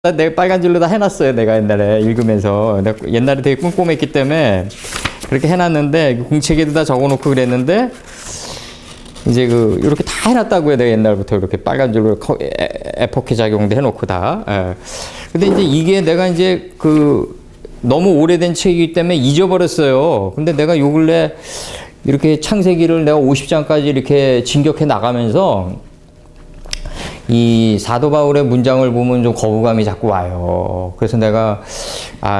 내가 빨간 줄로 다 해놨어요. 내가 옛날에 읽으면서. 내가 옛날에 되게 꼼꼼했기 때문에 그렇게 해놨는데, 공책에도 다 적어놓고 그랬는데, 이제 이렇게 다 해놨다고요. 내가 옛날부터 이렇게 빨간 줄로 에포케 작용도 해놓고 다. 예. 근데 이제 이게 내가 이제 너무 오래된 책이기 때문에 잊어버렸어요. 근데 내가 요 근래 이렇게 창세기를 내가 50장까지 이렇게 진격해 나가면서 이 사도 바울의 문장을 보면 좀 거부감이 자꾸 와요. 그래서 내가,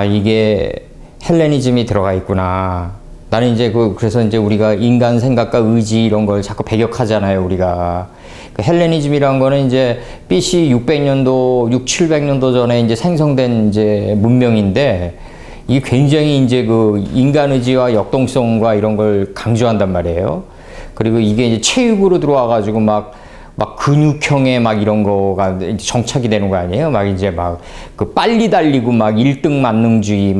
이게 헬레니즘이 들어가 있구나. 나는 이제 그래서 이제 우리가 인간 생각과 의지 이런 걸 자꾸 배격하잖아요, 우리가. 헬레니즘이란 거는 이제 BC 600년도, 700년도 전에 이제 생성된 이제 문명인데, 이게 굉장히 이제 인간 의지와 역동성과 이런 걸 강조한단 말이에요. 그리고 이게 이제 체육으로 들어와가지고 막 근육형의 이런 거가 정착이 되는 거 아니에요? 이제 빨리 달리고 1등 만능주의,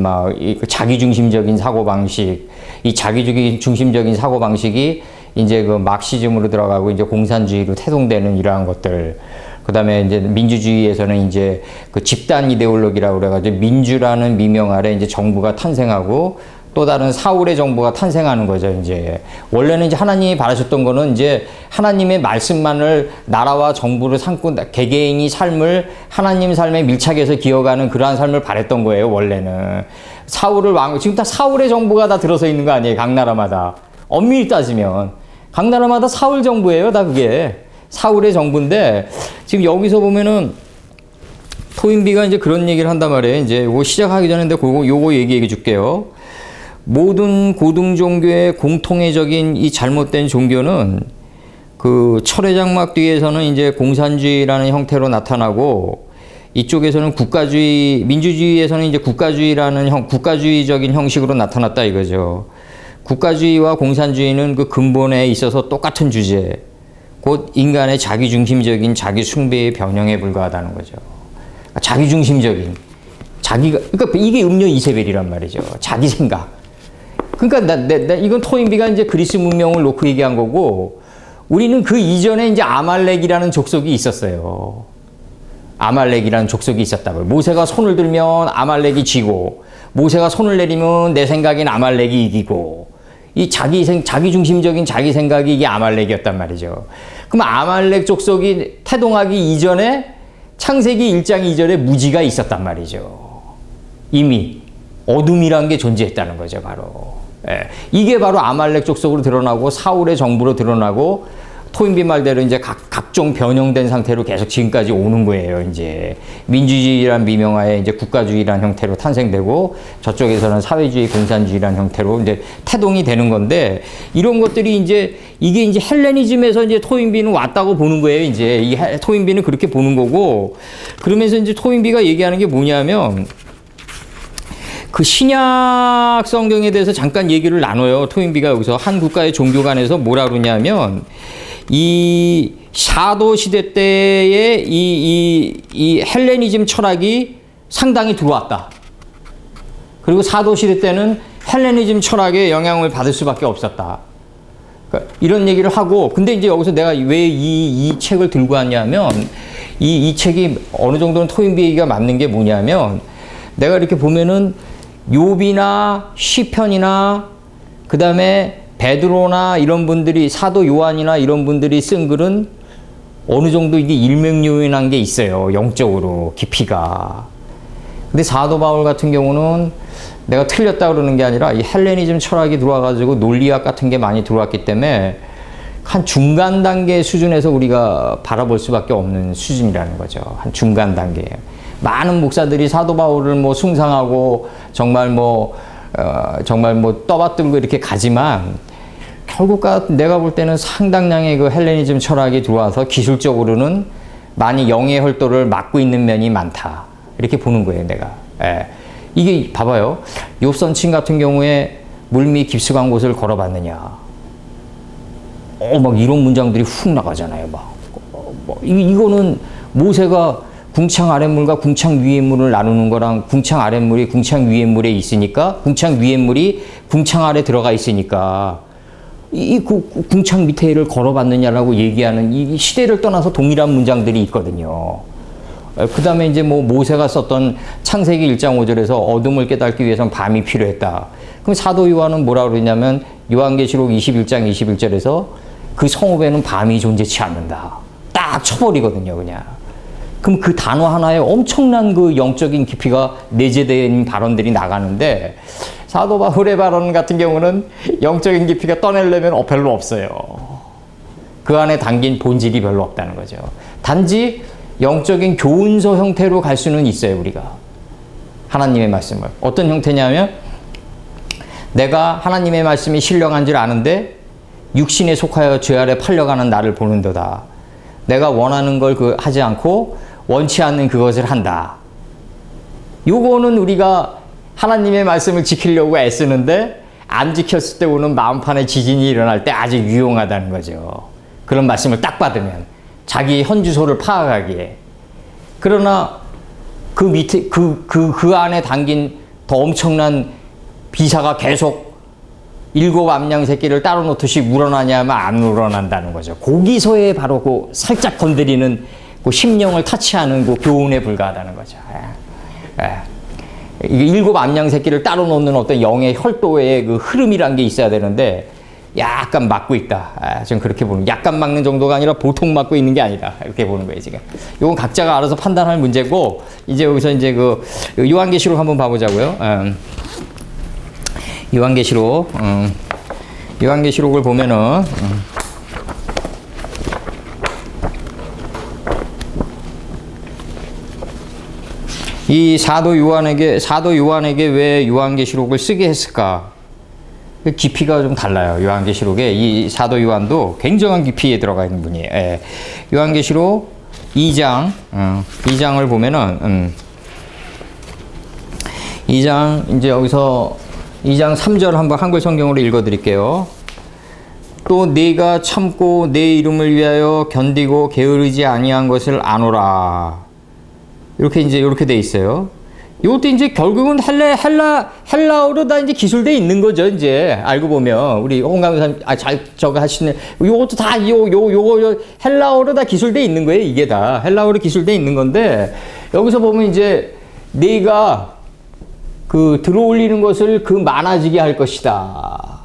자기중심적인 사고방식, 이 자기중심적인 사고방식이 이제 마크시즘으로 들어가고 이제 공산주의로 태동되는 이러한 것들. 그 다음에 이제 민주주의에서는 이제 집단 이데올로기라고 그래가지고 민주라는 미명 아래 이제 정부가 탄생하고 또 다른 사울의 정부가 탄생하는 거죠, 이제. 원래는 이제 하나님이 바라셨던 거는 이제 하나님의 말씀만을 나라와 정부를 삼고 개개인이 삶을 하나님 삶에 밀착해서 기어가는 그러한 삶을 바랬던 거예요, 원래는. 지금 다 사울의 정부가 다 들어서 있는 거 아니에요, 각 나라마다. 엄밀히 따지면. 각 나라마다 사울 정부예요, 다 그게. 사울의 정부인데, 지금 여기서 보면은 토인비가 이제 그런 얘기를 한단 말이에요. 이제 요거 시작하기 전에 요거 얘기해 줄게요. 모든 고등 종교의 공통의적인 이 잘못된 종교는 철의 장막 뒤에서는 이제 공산주의라는 형태로 나타나고 이쪽에서는 국가주의, 민주주의에서는 이제 국가주의적인 형식으로 나타났다 이거죠. 국가주의와 공산주의는 그 근본에 있어서 똑같은 주제, 곧 인간의 자기중심적인 자기 숭배의 변형에 불과하다는 거죠. 자기중심적인, 그러니까 이게 음료 이세벨이란 말이죠. 자기 생각. 그러니까 이건 토인비가 이제 그리스 문명을 놓고 얘기한 거고, 우리는 그 이전에 이제 아말렉이라는 족속이 있었어요. 아말렉이라는 족속이 있었다고요. 모세가 손을 들면 아말렉이 지고, 모세가 손을 내리면 내 생각엔 아말렉이 이기고, 이 자기중심적인 자기 생각이 이게 아말렉이었단 말이죠. 그럼 아말렉 족속이 태동하기 이전에 창세기 1장 2절에 무지가 있었단 말이죠. 이미 어둠이란 게 존재했다는 거죠, 바로. 예. 이게 바로 아말렉 족속으로 드러나고 사울의 정부로 드러나고 토인비 말대로 이제 각종 변형된 상태로 계속 지금까지 오는 거예요, 이제. 민주주의란 미명하에 이제 국가주의란 형태로 탄생되고 저쪽에서는 사회주의, 공산주의란 형태로 이제 태동이 되는 건데, 이런 것들이 이게 이제 헬레니즘에서 이제 토인비는 왔다고 보는 거예요, 이제. 토인비는 그렇게 보는 거고, 그러면서 이제 토인비가 얘기하는 게 뭐냐면, 신약 성경에 대해서 잠깐 얘기를 나눠요. 토인비가 여기서 한 국가의 종교 간에서 뭐라 그러냐면, 이 사도 시대 때의 이 헬레니즘 철학이 상당히 들어왔다. 그리고 사도 시대 때는 헬레니즘 철학의 영향을 받을 수밖에 없었다. 그러니까 이런 얘기를 하고, 근데 이제 여기서 내가 왜 이 책을 들고 왔냐면, 이 책이 어느 정도는 토인비 얘기가 맞는 게 뭐냐면, 내가 이렇게 보면은 욥이나 시편이나 그 다음에 베드로나 이런 분들이, 사도 요한이나 이런 분들이 쓴 글은 어느 정도 이게 일맥요연한 게 있어요, 영적으로 깊이가. 근데 사도 바울 같은 경우는 내가 틀렸다 그러는 게 아니라 이 헬레니즘 철학이 들어와가지고 논리학 같은 게 많이 들어왔기 때문에 한 중간 단계 수준에서 우리가 바라볼 수밖에 없는 수준이라는 거죠. 한 중간 단계. 많은 목사들이 사도 바울을 숭상하고 정말 떠받들고 이렇게 가지만, 결국 내가 볼 때는 상당량의 헬레니즘 철학이 들어와서 기술적으로는 많이 영의 혈도를 막고 있는 면이 많다. 이렇게 보는 거예요, 내가. 예. 이게 봐봐요. 욥선친 같은 경우에 물밑 깊숙한 곳을 걸어봤느냐. 이런 문장들이 훅 나가잖아요, 이거는 모세가 궁창 아랫물과 궁창 위의 물을 나누는 거랑, 궁창 아랫물이 궁창 위의 물에 있으니까, 궁창 위의 물이 궁창 아래 들어가 있으니까, 궁창 밑에를 걸어봤느냐라고 얘기하는 이 시대를 떠나서 동일한 문장들이 있거든요. 그 다음에 이제 뭐 모세가 썼던 창세기 1장 5절에서 어둠을 깨닫기 위해서는 밤이 필요했다. 그럼 사도 요한은 뭐라 그러냐면 요한계시록 21장 21절에서 그 성읍에는 밤이 존재치 않는다. 딱 쳐버리거든요, 그냥. 그럼 그 단어 하나에 엄청난 그 영적인 깊이가 내재된 발언들이 나가는데 사도 바울의 발언 같은 경우는 영적인 깊이가 떠내려면 별로 없어요. 그 안에 담긴 본질이 별로 없다는 거죠. 단지 영적인 교훈서 형태로 갈 수는 있어요, 우리가. 하나님의 말씀을. 어떤 형태냐면 내가 하나님의 말씀이 신령한 줄 아는데 육신에 속하여 죄 아래 팔려가는 나를 보는도다. 내가 원하는 걸 하지 않고 원치 않는 그것을 한다. 요거는 우리가 하나님의 말씀을 지키려고 애쓰는데 안 지켰을 때 오는 마음판에 지진이 일어날 때 아주 유용하다는 거죠. 그런 말씀을 딱 받으면 자기의 현주소를 파악하기에. 그러나 그 밑에 그 안에 담긴 더 엄청난 비사가 계속 7 암양 새끼를 따로 놓듯이 물어나냐 하면 안 물어난다는 거죠. 거기서에 바로 그 살짝 건드리는 그 심령을 타치하는 그 교훈에 불과하다는 거죠. 이게 7 암양 새끼를 따로 놓는 어떤 영의 혈도의 그 흐름이란 게 있어야 되는데 약간 막고 있다. 좀 그렇게 보는, 약간 막는 정도가 아니라 보통 막고 있는 게 아니다. 이렇게 보는 거예요, 지금. 이건 각자가 알아서 판단할 문제고, 이제 여기서 이제 그 요한계시록 한번 봐보자고요. 요한계시록을 보면은, 이 사도 요한에게 왜 요한계시록을 쓰게 했을까? 깊이가 좀 달라요. 요한계시록에 이 사도 요한도 굉장한 깊이에 들어가 있는 분이에요. 예. 요한계시록 2장을 보면은 2장 이제 여기서 2장 3절 한번 한글 성경으로 읽어 드릴게요. 또 네가 참고 내 이름을 위하여 견디고 게으르지 아니한 것을 아노라. 이렇게 돼 있어요. 이것도 이제 결국은 헬라어로 다 이제 기술돼 있는 거죠, 이제. 알고 보면. 우리 홍감사님, 저거 하시네. 요것도 다, 요거, 헬라어로 다 기술돼 있는 거예요, 이게 다. 헬라어로 기술돼 있는 건데, 여기서 보면 이제, 네가 들어올리는 것을 많아지게 할 것이다.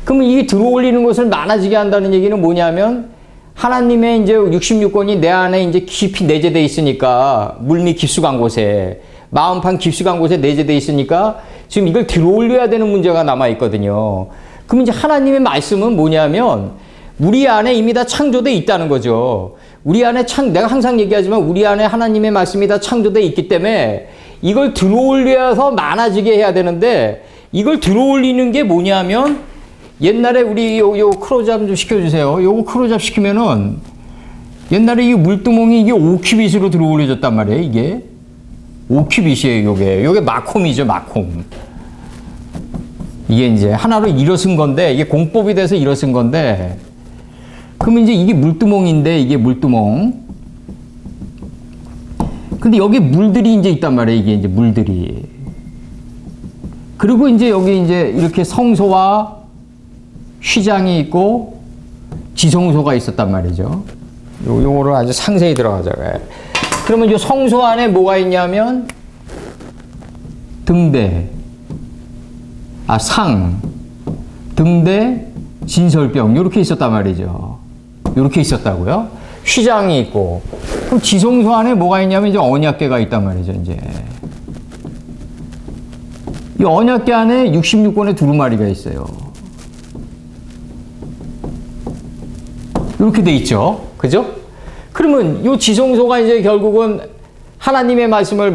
그러면 이 들어올리는 것을 많아지게 한다는 얘기는 뭐냐면, 하나님의 이제 66권이 내 안에 이제 깊이 내재돼 있으니까, 물밑 깊숙한 곳에, 마음판 깊숙한 곳에 내재되어 있으니까 지금 이걸 들어올려야 되는 문제가 남아있거든요. 그럼 이제 하나님의 말씀은 뭐냐면 우리 안에 이미 다 창조되어 있다는 거죠. 우리 안에 내가 항상 얘기하지만 우리 안에 하나님의 말씀이 다 창조되어 있기 때문에 이걸 들어올려서 많아지게 해야 되는데 이걸 들어올리는 게 뭐냐면 옛날에 우리 요 크로잡 좀 시켜주세요. 요거 크로잡 시키면은 옛날에 이 물두멍이 이게 5큐빗으로 들어올려졌단 말이에요, 이게. 5큐빗이에요, 요게 마콤이죠, 마콤. 이게 이제 하나로 일어선 건데, 이게 공법이 돼서 일어선 건데, 그러면 이제 이게 물두멍인데, 이게 물두멍. 근데 여기 물들이 이제 있단 말이에요, 이게 이제 물들이. 그리고 이제 여기 이제 이렇게 성소와 휘장이 있고, 지성소가 있었단 말이죠. 요거를 아주 상세히 들어가자고요. 그러면 이 성소 안에 뭐가 있냐면 등대, 상, 등대, 진설병 이렇게 있었단 말이죠. 이렇게 있었다고요. 휘장이 있고 그럼 지성소 안에 뭐가 있냐면 이제 언약궤가 있단 말이죠. 이제 이 언약궤 안에 66권의 두루마리가 있어요. 이렇게 돼 있죠. 그죠? 그러면 이 지성소가 이제 결국은 하나님의 말씀을